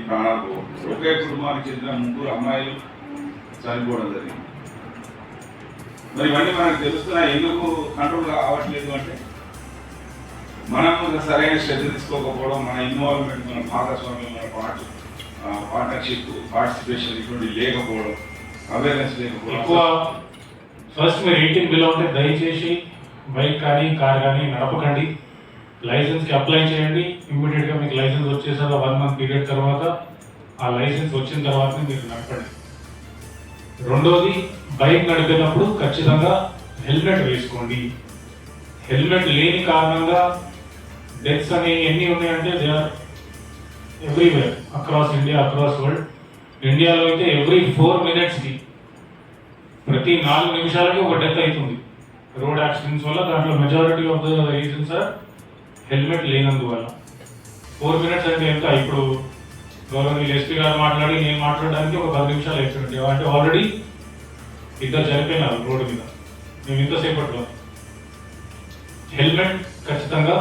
ప్రాణాలు పోగొట్టుకున్నారు. ఒకే కుటుంబానికి చెందిన 3 అమ్మాయిలు చనిపోవడం జరిగింది. మరి ఇవన్నీ మనకు తెలుస్తున్నా ఎందుకు కంట్రోల్ కావట్లేదు అంటే మనం సరైన శ్రద్ధ తీసుకోకపోవడం, మన ఇన్వాల్వ్మెంట్, మన భాగస్వామ్యం, మన పార్ట్నర్షిప్, పార్టిసిపేషన్ ఇటువంటి లేకపోవడం, అవేర్నెస్ లేకపోవడం. ఎక్కువ ఫస్ట్ మీరు 18 బిలో ఉంటే దయచేసి బైక్ కానీ కార్ కానీ నడపకండి. లైసెన్స్కి అప్లై చేయండి. ఇమ్మీడియట్గా మీకు లైసెన్స్ వచ్చేసాక 1 మంత్ పీరియడ్ తర్వాత ఆ లైసెన్స్ వచ్చిన తర్వాతనే మీరు నడపండి. రెండోది, బైక్ నడిపేటప్పుడు ఖచ్చితంగా హెల్మెట్ వేసుకోండి. హెల్మెట్ లేని కారణంగా డెత్స్ అనేవి ఎన్ని ఉన్నాయంటే they are everywhere across India, across world. ఇండియాలో అయితే ఎవ్రీ 4 మినిట్స్కి ప్రతి 4 నిమిషాలకి ఒక డెత్ అవుతుంది రోడ్ యాక్సిడెంట్స్ వల్ల. దాంట్లో majority of the reasons are helmet లేనందువల్ల. 4 మినిట్స్ అంటే ఎంత? ఇప్పుడు గవర్నమెంట్ ఎస్పీ గారు మాట్లాడి నేను మాట్లాడడానికి ఒక 10 నిమిషాలు అవుతుంది అంటే ఆల్రెడీ 2 చనిపోయినారు రోడ్డు మీద మేము ఇంతసేపట్లో. హెల్మెట్ ఖచ్చితంగా